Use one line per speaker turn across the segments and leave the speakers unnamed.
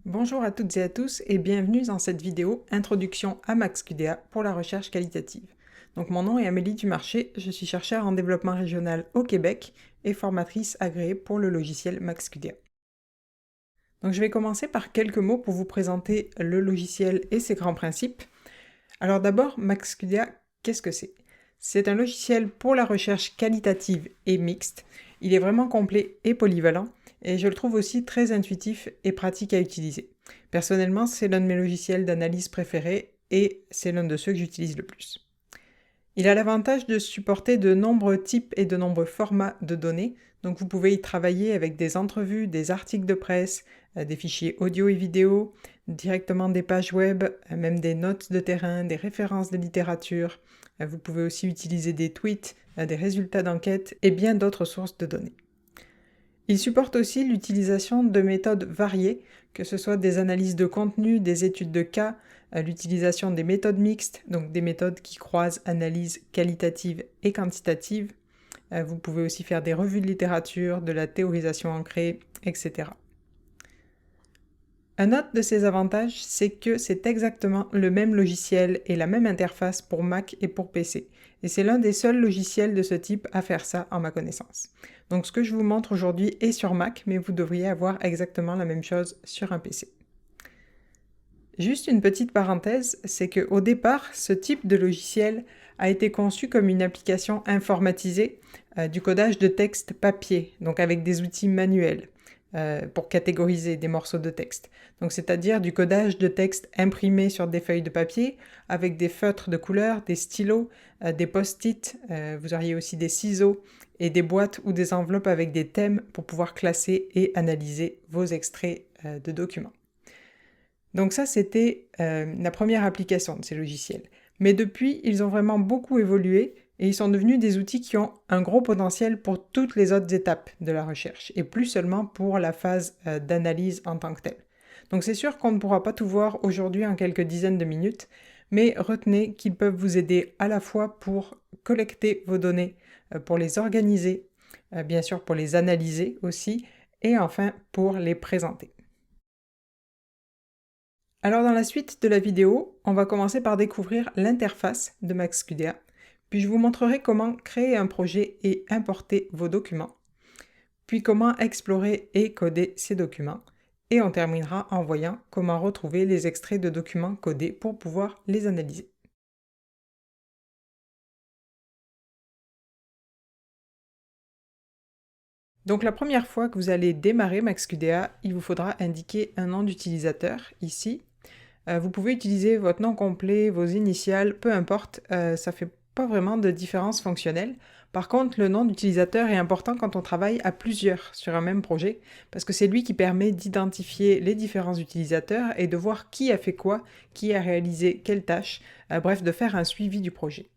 Bonjour à toutes et à tous et bienvenue dans cette vidéo Introduction à MaxQDA pour la recherche qualitative. Donc mon nom est Amélie Dumarché, je suis chercheure en développement régional au Québec et formatrice agréée pour le logiciel MaxQDA. Donc je vais commencer par quelques mots pour vous présenter le logiciel et ses grands principes. Alors d'abord, MaxQDA, qu'est-ce que c'est? C'est un logiciel pour la recherche qualitative et mixte. Il est vraiment complet et polyvalent et je le trouve aussi très intuitif et pratique à utiliser. Personnellement, c'est l'un de mes logiciels d'analyse préférés et c'est l'un de ceux que j'utilise le plus. Il a l'avantage de supporter de nombreux types et de nombreux formats de données, donc vous pouvez y travailler avec des entrevues, des articles de presse, des fichiers audio et vidéo, directement des pages web, même des notes de terrain, des références de littérature. Vous pouvez aussi utiliser des tweets, des résultats d'enquête et bien d'autres sources de données. Il supporte aussi l'utilisation de méthodes variées, que ce soit des analyses de contenu, des études de cas, l'utilisation des méthodes mixtes, donc des méthodes qui croisent analyse qualitative et quantitative. Vous pouvez aussi faire des revues de littérature, de la théorisation ancrée, etc. Un autre de ses avantages, c'est que c'est exactement le même logiciel et la même interface pour Mac et pour PC. Et c'est l'un des seuls logiciels de ce type à faire ça en ma connaissance. Donc ce que je vous montre aujourd'hui est sur Mac, mais vous devriez avoir exactement la même chose sur un PC. Juste une petite parenthèse, c'est qu'au départ, ce type de logiciel a été conçu comme une application informatisée du codage de texte papier, donc avec des outils manuels pour catégoriser des morceaux de texte. Donc c'est-à-dire du codage de texte imprimé sur des feuilles de papier avec des feutres de couleur, des stylos, des post-it, vous auriez aussi des ciseaux et des boîtes ou des enveloppes avec des thèmes pour pouvoir classer et analyser vos extraits de documents. Donc ça, c'était la première application de ces logiciels. Mais depuis, ils ont vraiment beaucoup évolué et ils sont devenus des outils qui ont un gros potentiel pour toutes les autres étapes de la recherche et plus seulement pour la phase d'analyse en tant que telle. Donc c'est sûr qu'on ne pourra pas tout voir aujourd'hui en quelques dizaines de minutes, mais retenez qu'ils peuvent vous aider à la fois pour collecter vos données, pour les organiser, bien sûr pour les analyser aussi, et enfin pour les présenter. Alors dans la suite de la vidéo, on va commencer par découvrir l'interface de MaxQDA, puis je vous montrerai comment créer un projet et importer vos documents, puis comment explorer et coder ces documents, et on terminera en voyant comment retrouver les extraits de documents codés pour pouvoir les analyser. Donc la première fois que vous allez démarrer MaxQDA, il vous faudra indiquer un nom d'utilisateur ici. Vous pouvez utiliser votre nom complet, vos initiales, peu importe, ça fait pas vraiment de différence fonctionnelle. Par contre, le nom d'utilisateur est important quand on travaille à plusieurs sur un même projet, parce que c'est lui qui permet d'identifier les différents utilisateurs et de voir qui a fait quoi, qui a réalisé quelle tâche, bref, de faire un suivi du projet.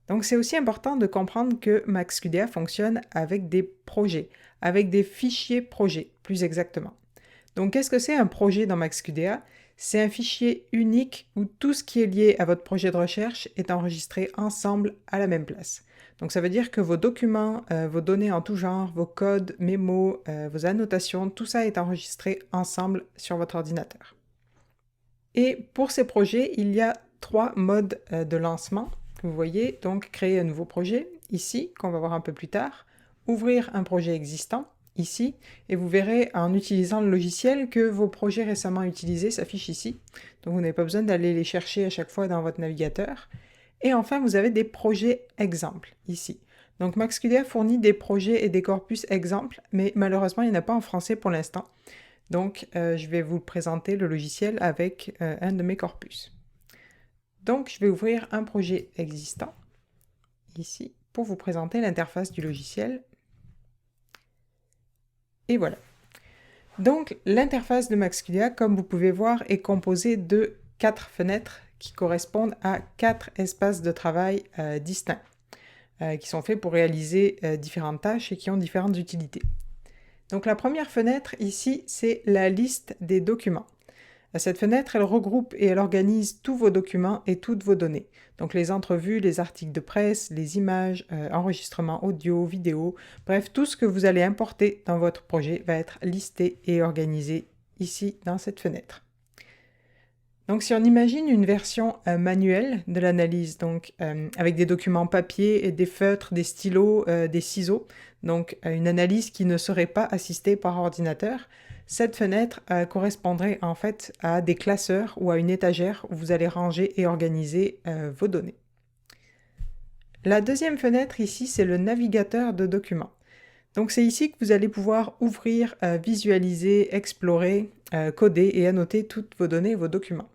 Donc c'est aussi important de comprendre que MaxQDA fonctionne avec des projets, avec des fichiers projets, plus exactement. Donc qu'est-ce que c'est un projet dans MaxQDA? C'est un fichier unique où tout ce qui est lié à votre projet de recherche est enregistré ensemble à la même place. Donc ça veut dire que vos documents, vos données en tout genre, vos codes, mémos, vos annotations, tout ça est enregistré ensemble sur votre ordinateur. Et pour ces projets, il y a 3 modes de lancement. Vous voyez, donc créer un nouveau projet, ici, qu'on va voir un peu plus tard, ouvrir un projet existant, ici, et vous verrez en utilisant le logiciel que vos projets récemment utilisés s'affichent ici. Donc vous n'avez pas besoin d'aller les chercher à chaque fois dans votre navigateur. Et enfin, vous avez des projets exemples, ici. Donc MaxQDA fournit des projets et des corpus exemples, mais malheureusement, il n'y en a pas en français pour l'instant. Donc, je vais vous présenter le logiciel avec un de mes corpus. Donc, je vais ouvrir un projet existant, ici, pour vous présenter l'interface du logiciel. Et voilà. Donc, l'interface de MaxQDA, comme vous pouvez voir, est composée de 4 fenêtres qui correspondent à 4 espaces de travail distincts, qui sont faits pour réaliser différentes tâches et qui ont différentes utilités. Donc la première fenêtre ici, c'est la liste des documents. Cette fenêtre, elle regroupe et elle organise tous vos documents et toutes vos données. Donc les entrevues, les articles de presse, les images, enregistrements audio, vidéo, bref, tout ce que vous allez importer dans votre projet va être listé et organisé ici dans cette fenêtre. Donc si on imagine une version manuelle de l'analyse, donc avec des documents papier, et des feutres, des stylos, des ciseaux, donc une analyse qui ne serait pas assistée par ordinateur, cette fenêtre correspondrait en fait à des classeurs ou à une étagère où vous allez ranger et organiser vos données. La deuxième fenêtre ici, c'est le navigateur de documents. Donc c'est ici que vous allez pouvoir ouvrir, visualiser, explorer, coder et annoter toutes vos données et vos documents.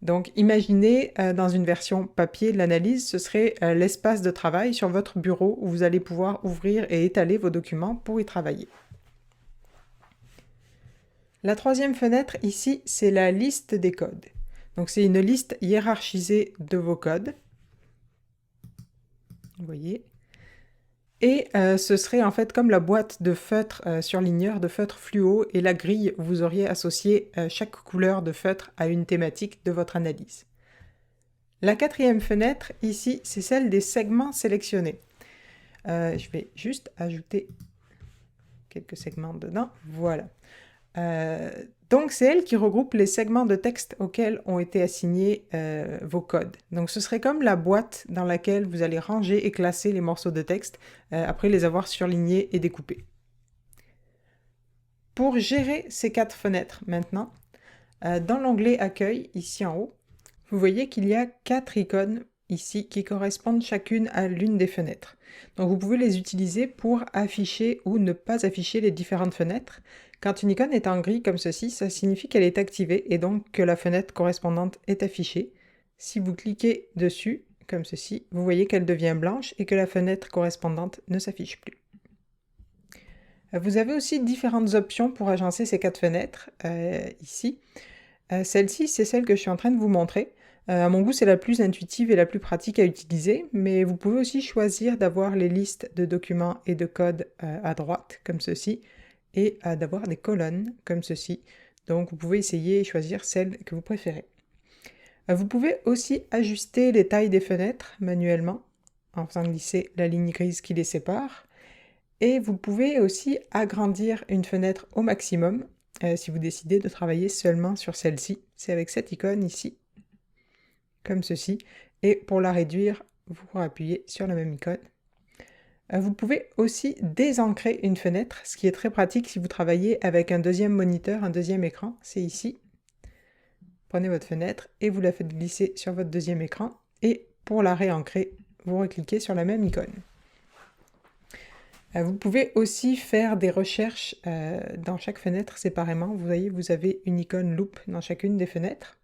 Donc imaginez dans une version papier de l'analyse, ce serait l'espace de travail sur votre bureau où vous allez pouvoir ouvrir et étaler vos documents pour y travailler. La troisième fenêtre ici, c'est la liste des codes. Donc c'est une liste hiérarchisée de vos codes. Vous voyez. Et ce serait en fait comme la boîte de feutre surligneur, de feutre fluo, et la grille où vous auriez associé chaque couleur de feutre à une thématique de votre analyse. La quatrième fenêtre, ici, c'est celle des segments sélectionnés. Je vais juste ajouter quelques segments dedans. Voilà. Donc, c'est elle qui regroupe les segments de texte auxquels ont été assignés vos codes. Donc, ce serait comme la boîte dans laquelle vous allez ranger et classer les morceaux de texte après les avoir surlignés et découpés. Pour gérer ces 4 fenêtres maintenant, dans l'onglet Accueil, ici en haut, vous voyez qu'il y a 4 icônes ici qui correspondent chacune à l'une des fenêtres. Donc vous pouvez les utiliser pour afficher ou ne pas afficher les différentes fenêtres. Quand une icône est en gris comme ceci, ça signifie qu'elle est activée et donc que la fenêtre correspondante est affichée. Si vous cliquez dessus, comme ceci, vous voyez qu'elle devient blanche et que la fenêtre correspondante ne s'affiche plus. Vous avez aussi différentes options pour agencer ces 4 fenêtres, ici. Celle-ci, c'est celle que je suis en train de vous montrer. À mon goût, c'est la plus intuitive et la plus pratique à utiliser, mais vous pouvez aussi choisir d'avoir les listes de documents et de codes à droite, comme ceci, et d'avoir des colonnes, comme ceci. Donc vous pouvez essayer et choisir celle que vous préférez. Vous pouvez aussi ajuster les tailles des fenêtres manuellement, en faisant glisser la ligne grise qui les sépare. Et vous pouvez aussi agrandir une fenêtre au maximum, si vous décidez de travailler seulement sur celle-ci. C'est avec cette icône ici, comme ceci. Et pour la réduire, vous appuyez sur la même icône. Vous pouvez aussi désancrer une fenêtre, ce qui est très pratique si vous travaillez avec un deuxième moniteur, un deuxième écran. C'est ici. Prenez votre fenêtre et vous la faites glisser sur votre deuxième écran. Et pour la réancrer, vous recliquez sur la même icône. Vous pouvez aussi faire des recherches dans chaque fenêtre séparément. Vous voyez, vous avez une icône loupe dans chacune des fenêtres.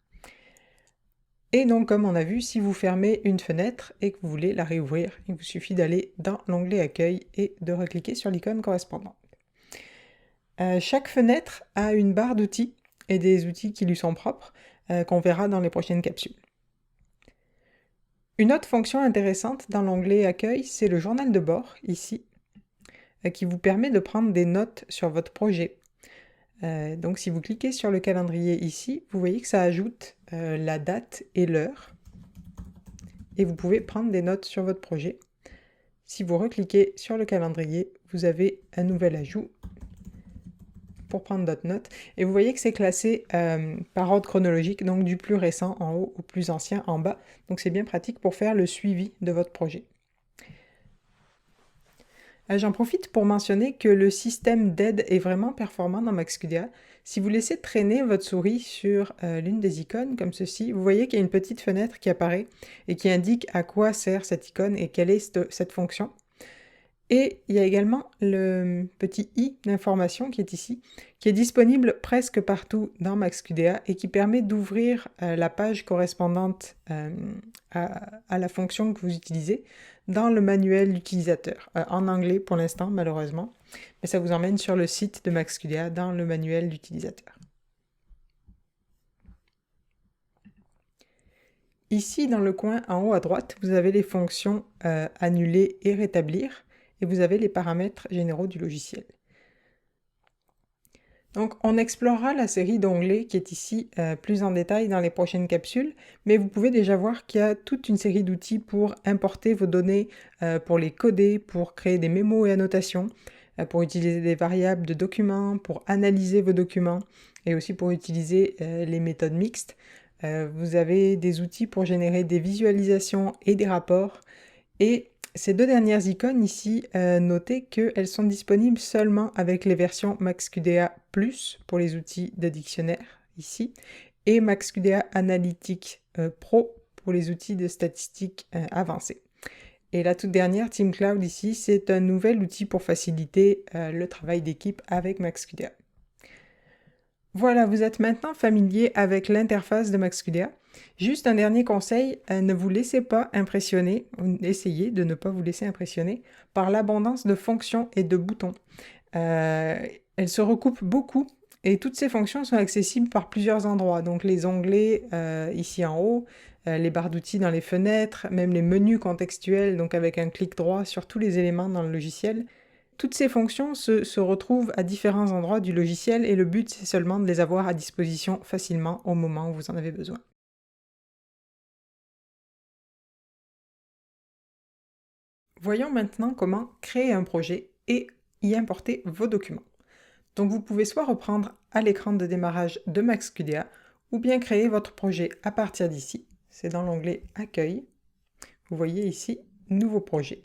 Et donc, comme on a vu, si vous fermez une fenêtre et que vous voulez la réouvrir, il vous suffit d'aller dans l'onglet Accueil et de recliquer sur l'icône correspondante. Chaque fenêtre a une barre d'outils et des outils qui lui sont propres, qu'on verra dans les prochaines capsules. Une autre fonction intéressante dans l'onglet Accueil, c'est le journal de bord, ici, qui vous permet de prendre des notes sur votre projet. Donc si vous cliquez sur le calendrier ici, vous voyez que ça ajoute la date et l'heure. Et vous pouvez prendre des notes sur votre projet. Si vous recliquez sur le calendrier, vous avez un nouvel ajout pour prendre d'autres notes. Et vous voyez que c'est classé par ordre chronologique, donc du plus récent en haut au plus ancien en bas. Donc c'est bien pratique pour faire le suivi de votre projet. J'en profite pour mentionner que le système d'aide est vraiment performant dans MaxQDA. Si vous laissez traîner votre souris sur l'une des icônes, comme ceci, vous voyez qu'il y a une petite fenêtre qui apparaît et qui indique à quoi sert cette icône et quelle est cette fonction. Et il y a également le petit i d'information qui est ici, qui est disponible presque partout dans MaxQDA et qui permet d'ouvrir la page correspondante à la fonction que vous utilisez dans le manuel d'utilisateur, en anglais pour l'instant malheureusement, mais ça vous emmène sur le site de MaxQDA dans le manuel d'utilisateur. Ici dans le coin en haut à droite, vous avez les fonctions annuler et rétablir, et vous avez les paramètres généraux du logiciel. Donc on explorera la série d'onglets qui est ici plus en détail dans les prochaines capsules, mais vous pouvez déjà voir qu'il y a toute une série d'outils pour importer vos données, pour les coder, pour créer des mémos et annotations. pour utiliser des variables de documents, pour analyser vos documents et aussi pour utiliser les méthodes mixtes. Vous avez des outils pour générer des visualisations et des rapports. Et ces deux dernières icônes ici, notez qu'elles sont disponibles seulement avec les versions MaxQDA Plus pour les outils de dictionnaire ici et MaxQDA Analytics Pro pour les outils de statistiques avancés. Et la toute dernière, TeamCloud ici, c'est un nouvel outil pour faciliter le travail d'équipe avec MaxQDA. Voilà, vous êtes maintenant familier avec l'interface de MaxQDA. Juste un dernier conseil, ne vous laissez pas impressionner, essayez de ne pas vous laisser impressionner par l'abondance de fonctions et de boutons. Elles se recoupent beaucoup et toutes ces fonctions sont accessibles par plusieurs endroits. Donc les onglets ici en haut, les barres d'outils dans les fenêtres, même les menus contextuels, donc avec un clic droit sur tous les éléments dans le logiciel. Toutes ces fonctions se retrouvent à différents endroits du logiciel et le but c'est seulement de les avoir à disposition facilement au moment où vous en avez besoin. Voyons maintenant comment créer un projet et y importer vos documents. Donc vous pouvez soit reprendre à l'écran de démarrage de MaxQDA ou bien créer votre projet à partir d'ici. C'est dans l'onglet Accueil. Vous voyez ici Nouveau projet.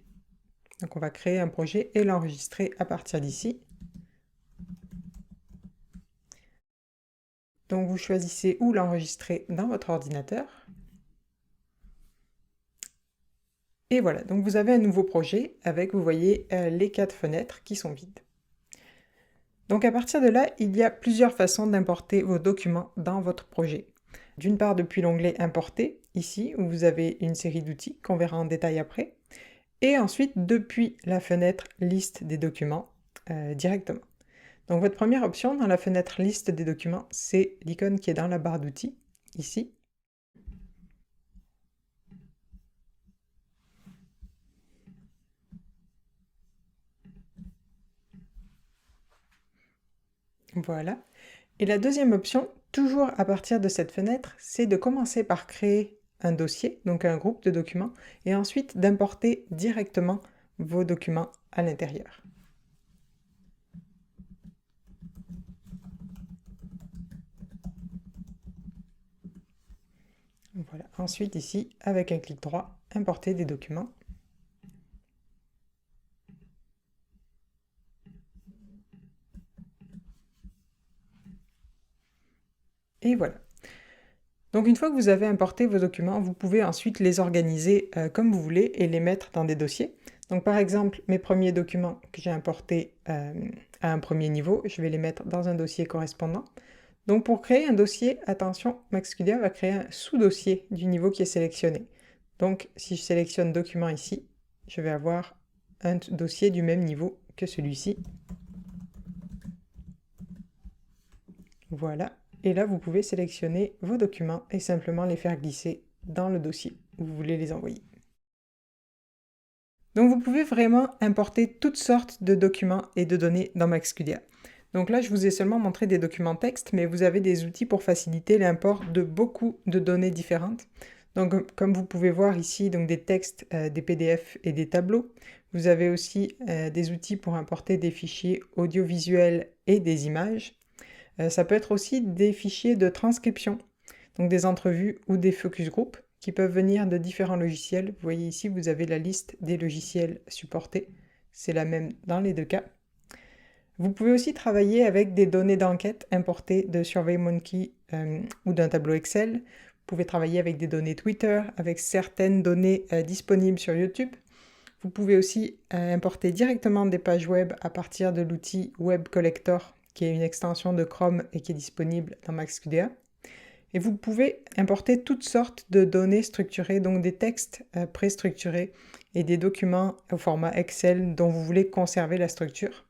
Donc on va créer un projet et l'enregistrer à partir d'ici. Donc vous choisissez où l'enregistrer dans votre ordinateur. Et voilà, donc vous avez un nouveau projet avec, vous voyez, les 4 fenêtres qui sont vides. Donc à partir de là, il y a plusieurs façons d'importer vos documents dans votre projet. D'une part, depuis l'onglet Importer, ici, où vous avez une série d'outils qu'on verra en détail après. Et ensuite, depuis la fenêtre Liste des documents, directement. Donc votre première option dans la fenêtre Liste des documents, c'est l'icône qui est dans la barre d'outils, ici. Voilà. Et la deuxième option, toujours à partir de cette fenêtre, c'est de commencer par créer un dossier, donc un groupe de documents, et ensuite d'importer directement vos documents à l'intérieur. Voilà. Ensuite ici, avec un clic droit, importer des documents. Et voilà. Donc une fois que vous avez importé vos documents, vous pouvez ensuite les organiser comme vous voulez et les mettre dans des dossiers. Donc par exemple, mes premiers documents que j'ai importés à un premier niveau, je vais les mettre dans un dossier correspondant. Donc pour créer un dossier, attention, MaxQDA va créer un sous-dossier du niveau qui est sélectionné. Donc si je sélectionne document ici, je vais avoir un dossier du même niveau que celui-ci. Voilà. Et là, vous pouvez sélectionner vos documents et simplement les faire glisser dans le dossier où vous voulez les envoyer. Donc vous pouvez vraiment importer toutes sortes de documents et de données dans MaxQDA. Donc là, je vous ai seulement montré des documents texte, mais vous avez des outils pour faciliter l'import de beaucoup de données différentes. Donc comme vous pouvez voir ici, donc des textes, des PDF et des tableaux. Vous avez aussi des outils pour importer des fichiers audiovisuels et des images. Ça peut être aussi des fichiers de transcription, donc des entrevues ou des focus group qui peuvent venir de différents logiciels. Vous voyez ici, vous avez la liste des logiciels supportés. C'est la même dans les deux cas. Vous pouvez aussi travailler avec des données d'enquête importées de SurveyMonkey ou d'un tableau Excel. Vous pouvez travailler avec des données Twitter, avec certaines données disponibles sur YouTube. Vous pouvez aussi importer directement des pages web à partir de l'outil Web Collector, qui est une extension de Chrome et qui est disponible dans MaxQDA. Et vous pouvez importer toutes sortes de données structurées, donc des textes préstructurés et des documents au format Excel dont vous voulez conserver la structure.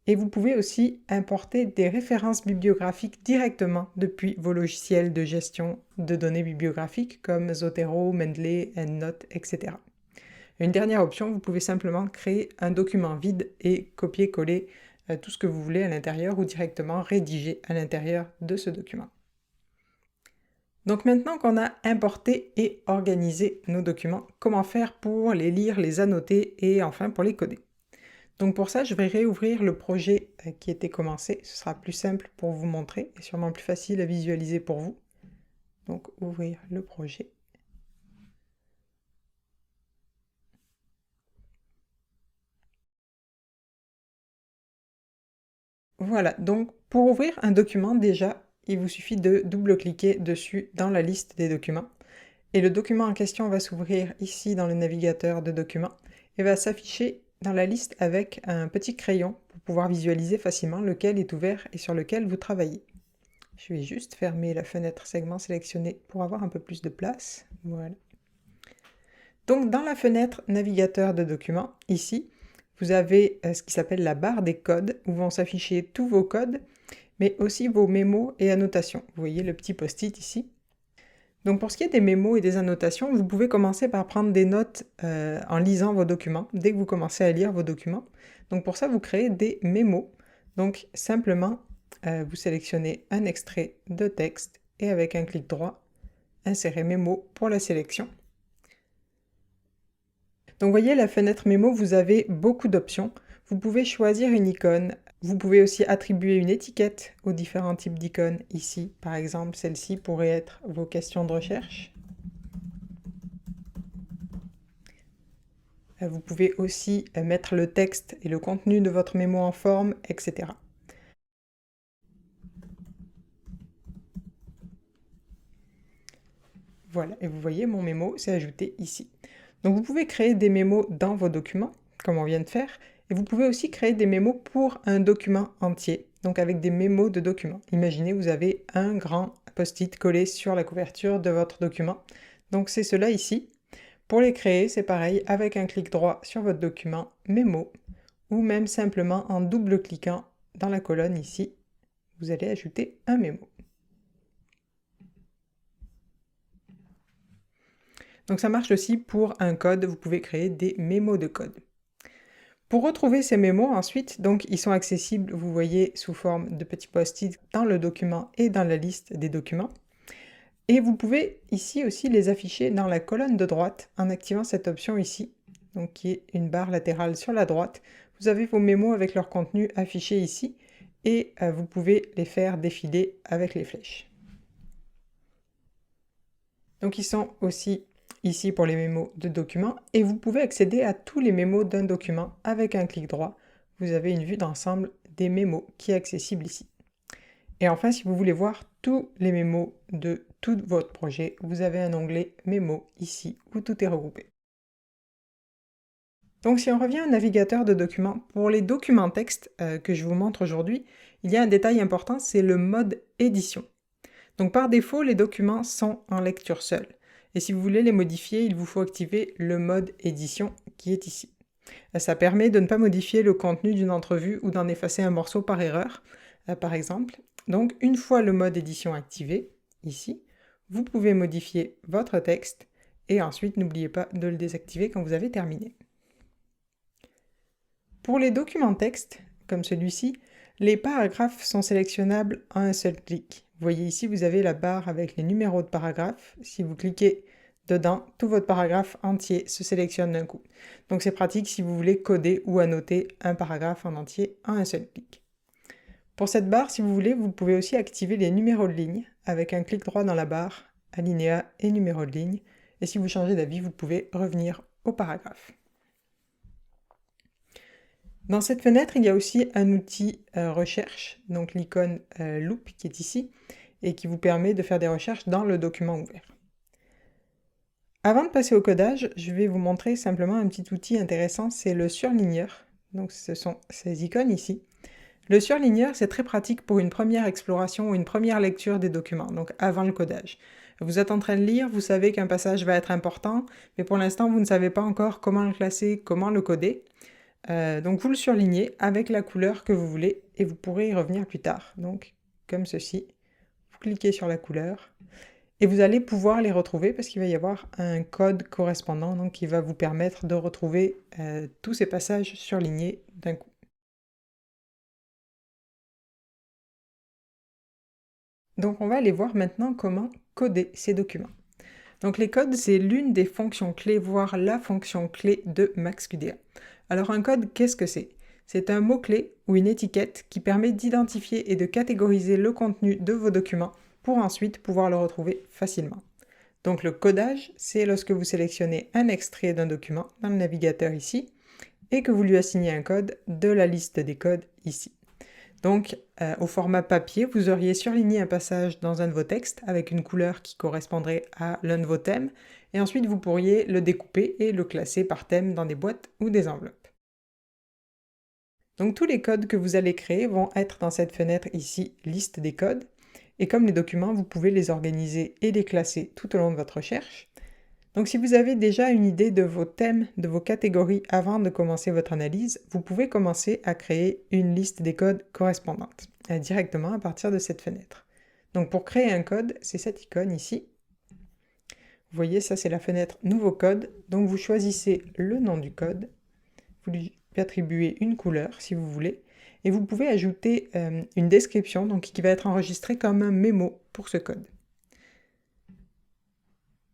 Et vous pouvez aussi importer des références bibliographiques directement depuis vos logiciels de gestion de données bibliographiques comme Zotero, Mendeley, EndNote, etc. Une dernière option, vous pouvez simplement créer un document vide et copier-coller tout ce que vous voulez à l'intérieur ou directement rédiger à l'intérieur de ce document. Donc maintenant qu'on a importé et organisé nos documents, comment faire pour les lire, les annoter et enfin pour les coder? Donc pour ça, je vais réouvrir le projet qui était commencé. Ce sera plus simple pour vous montrer et sûrement plus facile à visualiser pour vous. Donc ouvrir le projet. Voilà, donc pour ouvrir un document déjà, il vous suffit de double-cliquer dessus dans la liste des documents. Et le document en question va s'ouvrir ici dans le navigateur de documents et va s'afficher dans la liste avec un petit crayon pour pouvoir visualiser facilement lequel est ouvert et sur lequel vous travaillez. Je vais juste fermer la fenêtre segment sélectionné pour avoir un peu plus de place. Voilà. Donc dans la fenêtre navigateur de documents, ici, vous avez ce qui s'appelle la barre des codes, où vont s'afficher tous vos codes, mais aussi vos mémos et annotations. Vous voyez le petit post-it ici. Donc pour ce qui est des mémos et des annotations, vous pouvez commencer par prendre des notes en lisant vos documents, dès que vous commencez à lire vos documents. Donc pour ça, vous créez des mémos. Donc simplement, vous sélectionnez un extrait de texte et avec un clic droit, insérez mémo pour la sélection. Donc vous voyez, la fenêtre mémo, vous avez beaucoup d'options. Vous pouvez choisir une icône. Vous pouvez aussi attribuer une étiquette aux différents types d'icônes. Ici, par exemple, celle-ci pourrait être vos questions de recherche. Vous pouvez aussi mettre le texte et le contenu de votre mémo en forme, etc. Voilà, et vous voyez, mon mémo s'est ajouté ici. Donc vous pouvez créer des mémos dans vos documents, comme on vient de faire, et vous pouvez aussi créer des mémos pour un document entier, donc avec des mémos de documents. Imaginez, vous avez un grand post-it collé sur la couverture de votre document. Donc c'est cela ici. Pour les créer, c'est pareil, avec un clic droit sur votre document, mémo, ou même simplement en double-cliquant dans la colonne ici, vous allez ajouter un mémo. Donc ça marche aussi pour un code, vous pouvez créer des mémos de code. Pour retrouver ces mémos ensuite, donc ils sont accessibles, vous voyez, sous forme de petits post-it dans le document et dans la liste des documents. Et vous pouvez ici aussi les afficher dans la colonne de droite en activant cette option ici, donc qui est une barre latérale sur la droite. Vous avez vos mémos avec leur contenu affiché ici et vous pouvez les faire défiler avec les flèches. Donc ils sont aussi ici pour les mémos de documents et vous pouvez accéder à tous les mémos d'un document avec un clic droit. Vous avez une vue d'ensemble des mémos qui est accessible ici. Et enfin, si vous voulez voir tous les mémos de tout votre projet, vous avez un onglet mémos ici où tout est regroupé. Donc si on revient au navigateur de documents, pour les documents texte que je vous montre aujourd'hui, il y a un détail important, c'est le mode édition. Donc par défaut, les documents sont en lecture seule. Et si vous voulez les modifier, il vous faut activer le mode édition qui est ici. Ça permet de ne pas modifier le contenu d'une entrevue ou d'en effacer un morceau par erreur, par exemple. Donc une fois le mode édition activé, ici, vous pouvez modifier votre texte et ensuite n'oubliez pas de le désactiver quand vous avez terminé. Pour les documents texte, comme celui-ci, les paragraphes sont sélectionnables en un seul clic. Vous voyez ici, vous avez la barre avec les numéros de paragraphes. Si vous cliquez dedans, tout votre paragraphe entier se sélectionne d'un coup. Donc c'est pratique si vous voulez coder ou annoter un paragraphe en entier en un seul clic. Pour cette barre, si vous voulez, vous pouvez aussi activer les numéros de ligne avec un clic droit dans la barre, alinéa et numéro de ligne. Et si vous changez d'avis, vous pouvez revenir au paragraphe. Dans cette fenêtre, il y a aussi un outil recherche, donc l'icône loupe qui est ici, et qui vous permet de faire des recherches dans le document ouvert. Avant de passer au codage, je vais vous montrer simplement un petit outil intéressant, c'est le surligneur. Donc ce sont ces icônes ici. Le surligneur, c'est très pratique pour une première exploration ou une première lecture des documents, donc avant le codage. Vous êtes en train de lire, vous savez qu'un passage va être important, mais pour l'instant, vous ne savez pas encore comment le classer, comment le coder. Donc vous le surlignez avec la couleur que vous voulez et vous pourrez y revenir plus tard. Donc comme ceci, vous cliquez sur la couleur et vous allez pouvoir les retrouver parce qu'il va y avoir un code correspondant donc qui va vous permettre de retrouver tous ces passages surlignés d'un coup. Donc on va aller voir maintenant comment coder ces documents. Donc les codes, c'est l'une des fonctions clés, voire la fonction clé de MaxQDA. Alors un code, qu'est-ce que c'est? c'est un mot-clé ou une étiquette qui permet d'identifier et de catégoriser le contenu de vos documents pour ensuite pouvoir le retrouver facilement. Donc le codage, c'est lorsque vous sélectionnez un extrait d'un document dans le navigateur ici et que vous lui assignez un code de la liste des codes ici. Donc au format papier, vous auriez surligné un passage dans un de vos textes avec une couleur qui correspondrait à l'un de vos thèmes et ensuite vous pourriez le découper et le classer par thème dans des boîtes ou des enveloppes. Donc tous les codes que vous allez créer vont être dans cette fenêtre ici, liste des codes. Et comme les documents, vous pouvez les organiser et les classer tout au long de votre recherche. Donc si vous avez déjà une idée de vos thèmes, de vos catégories avant de commencer votre analyse, vous pouvez commencer à créer une liste des codes correspondantes directement à partir de cette fenêtre. Donc pour créer un code, c'est cette icône ici. Vous voyez, ça c'est la fenêtre Nouveau code. Donc vous choisissez le nom du code, vous lui attribuez une couleur si vous voulez, et vous pouvez ajouter une description donc, qui va être enregistrée comme un mémo pour ce code.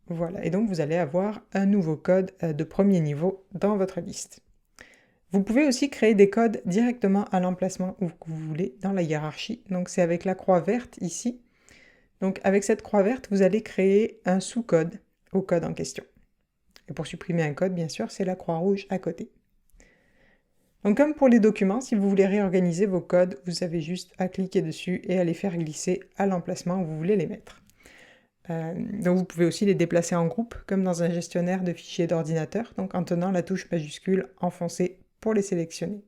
Voilà, et donc vous allez avoir un nouveau code de premier niveau dans votre liste. Vous pouvez aussi créer des codes directement à l'emplacement où vous voulez dans la hiérarchie. Donc c'est avec la croix verte ici. Donc avec cette croix verte, vous allez créer un sous-code au code en question. Et pour supprimer un code, bien sûr, c'est la croix rouge à côté. Donc comme pour les documents, si vous voulez réorganiser vos codes, vous avez juste à cliquer dessus et à les faire glisser à l'emplacement où vous voulez les mettre. Donc vous pouvez aussi les déplacer en groupe, comme dans un gestionnaire de fichiers d'ordinateur, donc en tenant la touche majuscule enfoncée pour les sélectionner.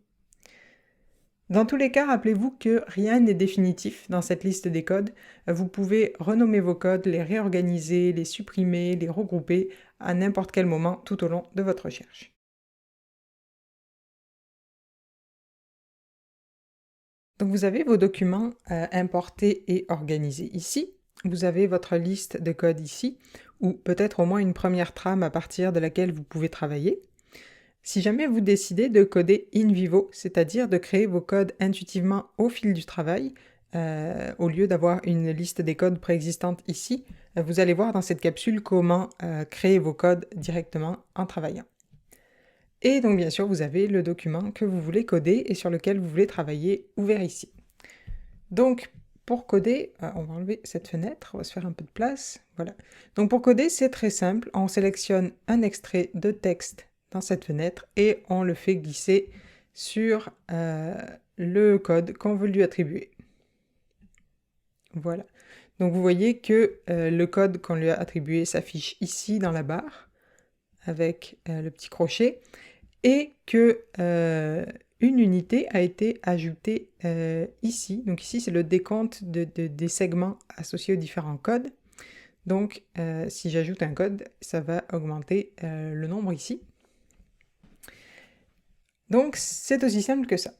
Dans tous les cas, rappelez-vous que rien n'est définitif dans cette liste des codes. Vous pouvez renommer vos codes, les réorganiser, les supprimer, les regrouper à n'importe quel moment tout au long de votre recherche. Donc vous avez vos documents importés et organisés ici. Vous avez votre liste de codes ici, ou peut-être au moins une première trame à partir de laquelle vous pouvez travailler. Si jamais vous décidez de coder in vivo, c'est-à-dire de créer vos codes intuitivement au fil du travail, au lieu d'avoir une liste des codes préexistante ici, vous allez voir dans cette capsule comment créer vos codes directement en travaillant. Et donc bien sûr, vous avez le document que vous voulez coder et sur lequel vous voulez travailler ouvert ici. Donc pour coder, on va enlever cette fenêtre, on va se faire un peu de place, voilà. Donc pour coder, c'est très simple, on sélectionne un extrait de texte dans cette fenêtre et on le fait glisser sur le code qu'on veut lui attribuer. Voilà. Donc vous voyez que le code qu'on lui a attribué s'affiche ici dans la barre avec le petit crochet et que une unité a été ajoutée ici. Donc ici, c'est le décompte des segments associés aux différents codes. Donc si j'ajoute un code, ça va augmenter le nombre ici. Donc c'est aussi simple que ça.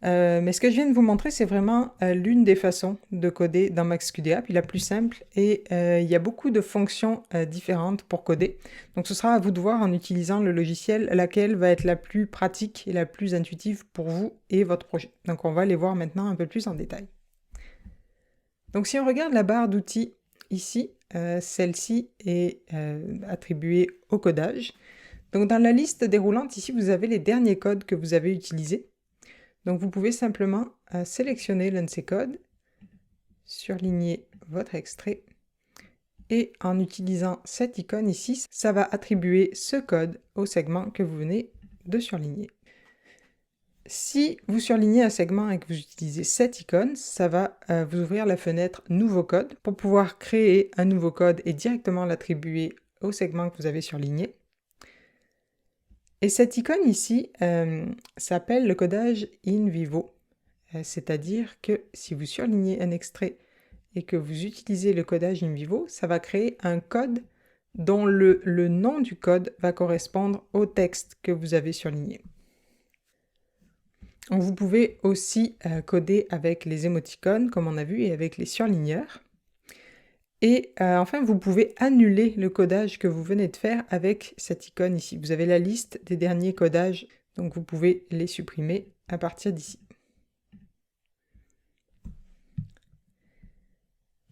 Mais ce que je viens de vous montrer, c'est vraiment l'une des façons de coder dans MaxQDA, puis la plus simple, et il y a beaucoup de fonctions différentes pour coder. Donc ce sera à vous de voir en utilisant le logiciel laquelle va être la plus pratique et la plus intuitive pour vous et votre projet. Donc on va les voir maintenant un peu plus en détail. Donc si on regarde la barre d'outils ici, celle-ci est attribuée au codage. Donc dans la liste déroulante ici, vous avez les derniers codes que vous avez utilisés. Donc vous pouvez simplement sélectionner l'un de ces codes, surligner votre extrait, et en utilisant cette icône ici, ça va attribuer ce code au segment que vous venez de surligner. Si vous surlignez un segment et que vous utilisez cette icône, ça va vous ouvrir la fenêtre Nouveau code pour pouvoir créer un nouveau code et directement l'attribuer au segment que vous avez surligné. Et cette icône ici s'appelle le codage in vivo, c'est-à-dire que si vous surlignez un extrait et que vous utilisez le codage in vivo, ça va créer un code dont le nom du code va correspondre au texte que vous avez surligné. Vous pouvez aussi coder avec les émoticônes, comme on a vu, et avec les surligneurs. Et enfin, vous pouvez annuler le codage que vous venez de faire avec cette icône ici. Vous avez la liste des derniers codages, donc vous pouvez les supprimer à partir d'ici.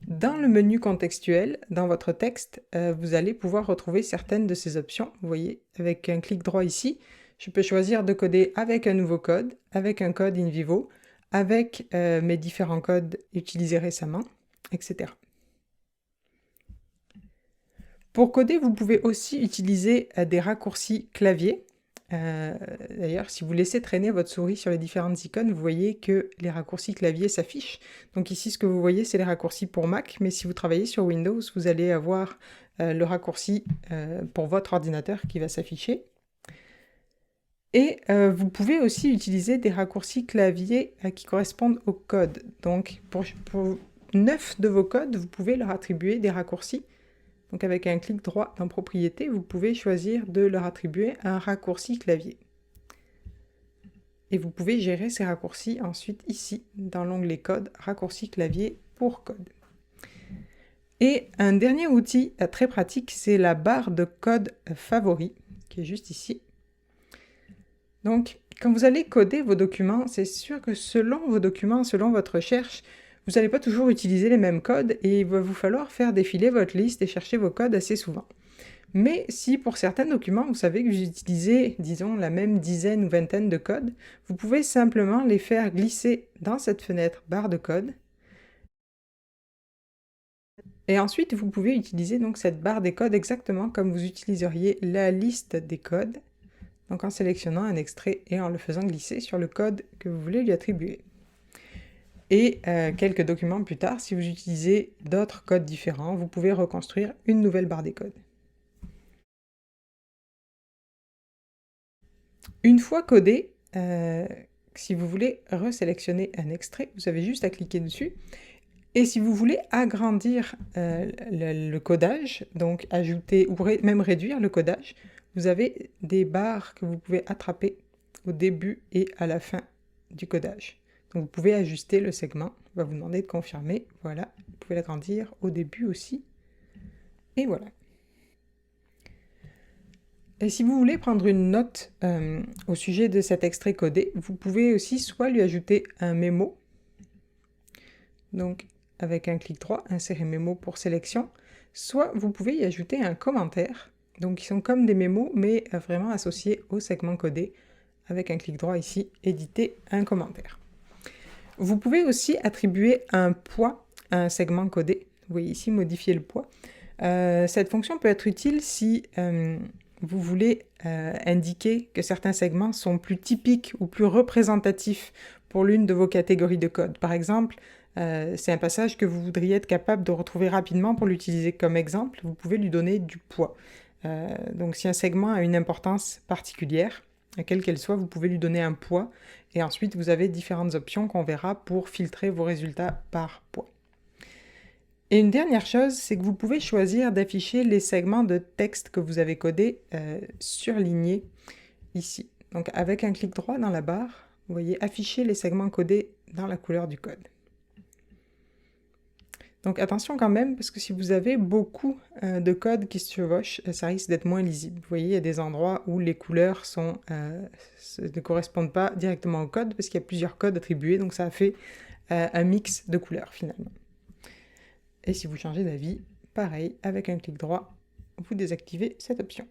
Dans le menu contextuel, dans votre texte, vous allez pouvoir retrouver certaines de ces options. Vous voyez, avec un clic droit ici, Je peux choisir de coder avec un nouveau code, avec un code in vivo, avec mes différents codes utilisés récemment, etc. Pour coder, vous pouvez aussi utiliser des raccourcis clavier. D'ailleurs, si vous laissez traîner votre souris sur les différentes icônes, vous voyez que les raccourcis clavier s'affichent. Donc ici, ce que vous voyez, c'est les raccourcis pour Mac, mais si vous travaillez sur Windows, vous allez avoir le raccourci pour votre ordinateur qui va s'afficher. Et vous pouvez aussi utiliser des raccourcis clavier qui correspondent au code. Donc pour 9 de vos codes, vous pouvez leur attribuer des raccourcis. Donc avec un clic droit dans Propriétés, vous pouvez choisir de leur attribuer un raccourci clavier. Et vous pouvez gérer ces raccourcis ensuite ici, dans l'onglet Code, raccourci clavier pour code. Et un dernier outil très pratique, c'est la barre de code favori, qui est juste ici. Donc, quand vous allez coder vos documents, c'est sûr que selon vos documents, selon votre recherche, vous n'allez pas toujours utiliser les mêmes codes et il va vous falloir faire défiler votre liste et chercher vos codes assez souvent. Mais si pour certains documents, vous savez que vous utilisez, disons, la même dizaine ou vingtaine de codes, vous pouvez simplement les faire glisser dans cette fenêtre barre de code. Et ensuite, vous pouvez utiliser donc cette barre des codes exactement comme vous utiliseriez la liste des codes, donc en sélectionnant un extrait et en le faisant glisser sur le code que vous voulez lui attribuer. Et quelques documents plus tard, si vous utilisez d'autres codes différents, vous pouvez reconstruire une nouvelle barre des codes. Une fois codé, si vous voulez resélectionner un extrait, vous avez juste à cliquer dessus. Et si vous voulez agrandir le codage, donc ajouter ou même réduire le codage, vous avez des barres que vous pouvez attraper au début et à la fin du codage. Donc vous pouvez ajuster le segment, il va vous demander de confirmer, voilà, vous pouvez l'agrandir au début aussi, et voilà. Et si vous voulez prendre une note au sujet de cet extrait codé, vous pouvez aussi soit lui ajouter un mémo, donc avec un clic droit, insérer mémo pour sélection, soit vous pouvez y ajouter un commentaire, donc ils sont comme des mémos, mais vraiment associés au segment codé, avec un clic droit ici, éditer un commentaire. Vous pouvez aussi attribuer un poids à un segment codé. Vous voyez ici, modifier le poids. Cette fonction peut être utile si vous voulez indiquer que certains segments sont plus typiques ou plus représentatifs pour l'une de vos catégories de code. Par exemple, c'est un passage que vous voudriez être capable de retrouver rapidement pour l'utiliser comme exemple. Vous pouvez lui donner du poids. Donc si un segment a une importance particulière, quelle qu'elle soit, vous pouvez lui donner un poids et ensuite vous avez différentes options qu'on verra pour filtrer vos résultats par poids. Et une dernière chose, c'est que vous pouvez choisir d'afficher les segments de texte que vous avez codés surlignés ici. Donc avec un clic droit dans la barre, vous voyez afficher les segments codés dans la couleur du code. Donc attention quand même, parce que si vous avez beaucoup de code qui se chevauchent, ça risque d'être moins lisible. Vous voyez, il y a des endroits où les couleurs ne correspondent pas directement au code, parce qu'il y a plusieurs codes attribués, donc ça fait un mix de couleurs finalement. Et si vous changez d'avis, pareil, avec un clic droit, vous désactivez cette option.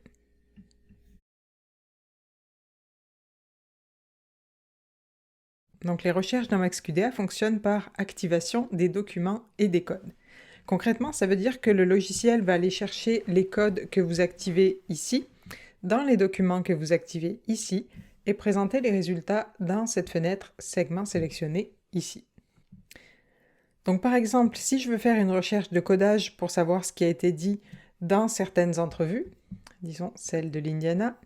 Donc les recherches dans MaxQDA fonctionnent par activation des documents et des codes. Concrètement, ça veut dire que le logiciel va aller chercher les codes que vous activez ici, dans les documents que vous activez ici, et présenter les résultats dans cette fenêtre segment sélectionné ici. Donc par exemple, si je veux faire une recherche de codage pour savoir ce qui a été dit dans certaines entrevues, disons celle de l'Indiana,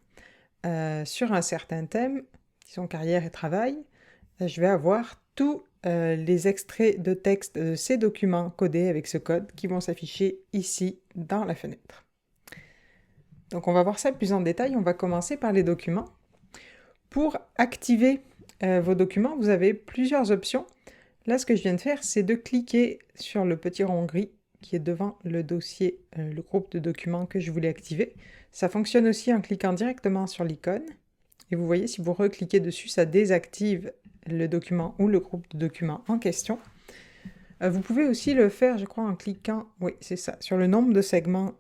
sur un certain thème, disons carrière et travail, je vais avoir tous les extraits de texte de ces documents codés avec ce code qui vont s'afficher ici dans la fenêtre. Donc on va voir ça plus en détail, on va commencer par les documents. Pour activer vos documents, vous avez plusieurs options. Là, ce que je viens de faire, c'est de cliquer sur le petit rond gris qui est devant le dossier, le groupe de documents que je voulais activer. Ça fonctionne aussi en cliquant directement sur l'icône. Et vous voyez, si vous recliquez dessus, ça désactive le document ou le groupe de documents en question. Vous pouvez aussi le faire, je crois, en cliquant, oui, c'est ça, sur le nombre de segments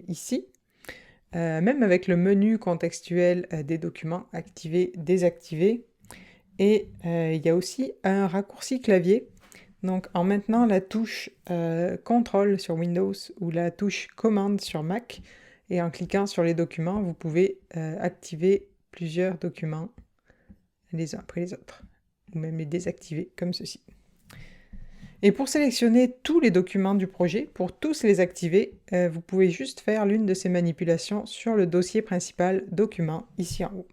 ici. même avec le menu contextuel des documents, activer, désactiver. Et il y a aussi un raccourci clavier. Donc en maintenant la touche CTRL sur Windows ou la touche commande sur Mac, et en cliquant sur les documents, vous pouvez activer plusieurs documents les uns après les autres, ou même les désactiver comme ceci. Et pour sélectionner tous les documents du projet, pour tous les activer, vous pouvez juste faire l'une de ces manipulations sur le dossier principal document, ici en haut.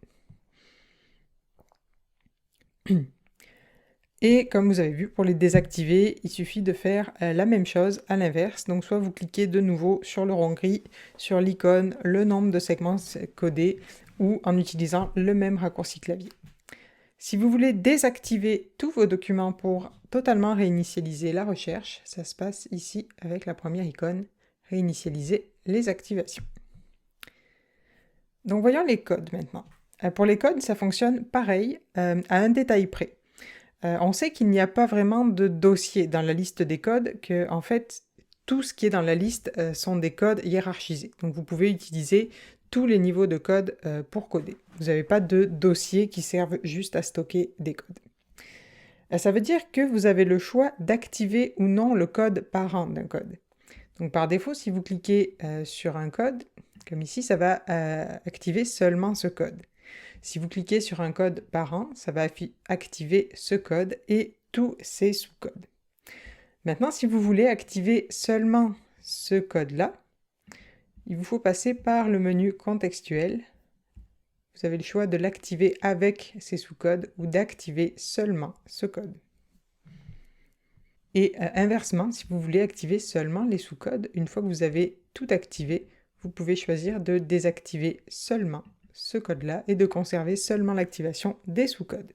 Et comme vous avez vu, pour les désactiver, il suffit de faire la même chose à l'inverse. Donc soit vous cliquez de nouveau sur le rond gris, sur l'icône, le nombre de segments codés, ou en utilisant le même raccourci clavier. Si vous voulez désactiver tous vos documents pour totalement réinitialiser la recherche, ça se passe ici avec la première icône, réinitialiser les activations. Donc voyons les codes maintenant. Pour les codes, ça fonctionne pareil, à un détail près. On sait qu'il n'y a pas vraiment de dossier dans la liste des codes, que en fait, tout ce qui est dans la liste sont des codes hiérarchisés. Donc vous pouvez utiliser tous les niveaux de code pour coder. Vous n'avez pas de dossiers qui servent juste à stocker des codes. Ça veut dire que vous avez le choix d'activer ou non le code parent d'un code. Donc par défaut, si vous cliquez sur un code, comme ici, ça va activer seulement ce code. Si vous cliquez sur un code parent, ça va activer ce code et tous ses sous-codes. Maintenant, si vous voulez activer seulement ce code-là, il vous faut passer par le menu contextuel. Vous avez le choix de l'activer avec ses sous-codes ou d'activer seulement ce code. Et inversement, si vous voulez activer seulement les sous-codes, une fois que vous avez tout activé, vous pouvez choisir de désactiver seulement ce code-là et de conserver seulement l'activation des sous-codes.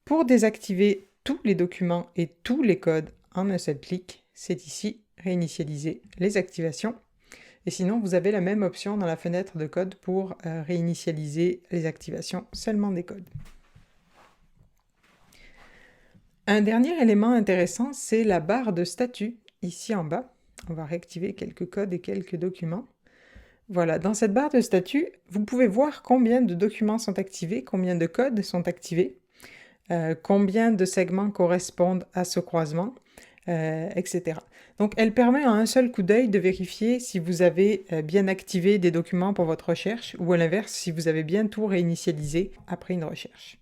Pour désactiver tous les documents et tous les codes en un seul clic, c'est ici réinitialiser les activations. Et sinon, vous avez la même option dans la fenêtre de code pour réinitialiser les activations seulement des codes. Un dernier élément intéressant, c'est la barre de statut ici en bas. On va réactiver quelques codes et quelques documents. Voilà, dans cette barre de statut, vous pouvez voir combien de documents sont activés, combien de codes sont activés, combien de segments correspondent à ce croisement, etc. Donc elle permet en un seul coup d'œil de vérifier si vous avez bien activé des documents pour votre recherche, ou à l'inverse, si vous avez bien tout réinitialisé après une recherche.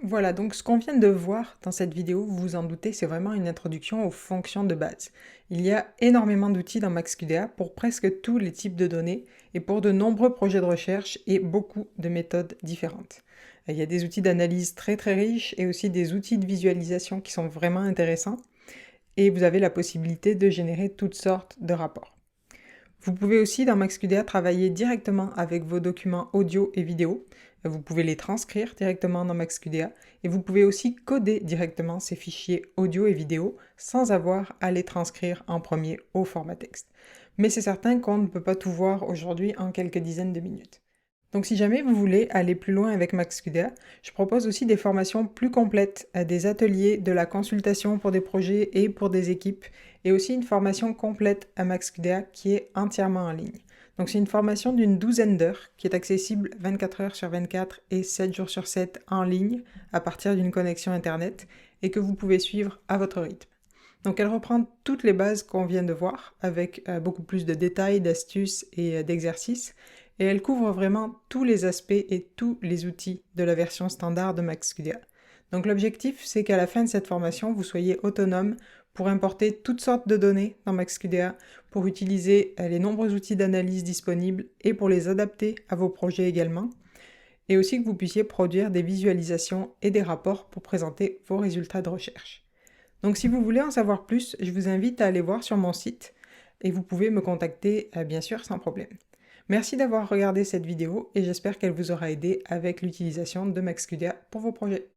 Voilà, donc ce qu'on vient de voir dans cette vidéo, vous vous en doutez, c'est vraiment une introduction aux fonctions de base. Il y a énormément d'outils dans MaxQDA pour presque tous les types de données et pour de nombreux projets de recherche et beaucoup de méthodes différentes. Il y a des outils d'analyse très riches et aussi des outils de visualisation qui sont vraiment intéressants, et vous avez la possibilité de générer toutes sortes de rapports. Vous pouvez aussi dans MaxQDA travailler directement avec vos documents audio et vidéo. Vous pouvez les transcrire directement dans MaxQDA et vous pouvez aussi coder directement ces fichiers audio et vidéo sans avoir à les transcrire en premier au format texte. Mais c'est certain qu'on ne peut pas tout voir aujourd'hui en quelques dizaines de minutes. Donc si jamais vous voulez aller plus loin avec MaxQDA, je propose aussi des formations plus complètes, des ateliers, de la consultation pour des projets et pour des équipes, et aussi une formation complète à MaxQDA qui est entièrement en ligne. Donc c'est une formation d'une 12aine d'heures qui est accessible 24 heures sur 24 et 7 jours sur 7 en ligne à partir d'une connexion internet et que vous pouvez suivre à votre rythme. Donc elle reprend toutes les bases qu'on vient de voir avec beaucoup plus de détails, d'astuces et d'exercices, et elle couvre vraiment tous les aspects et tous les outils de la version standard de MaxQDA. Donc l'objectif, c'est qu'à la fin de cette formation, vous soyez autonome pour importer toutes sortes de données dans MaxQDA, pour utiliser les nombreux outils d'analyse disponibles et pour les adapter à vos projets également, et aussi que vous puissiez produire des visualisations et des rapports pour présenter vos résultats de recherche. Donc si vous voulez en savoir plus, je vous invite à aller voir sur mon site et vous pouvez me contacter bien sûr sans problème. Merci d'avoir regardé cette vidéo et j'espère qu'elle vous aura aidé avec l'utilisation de MaxQDA pour vos projets.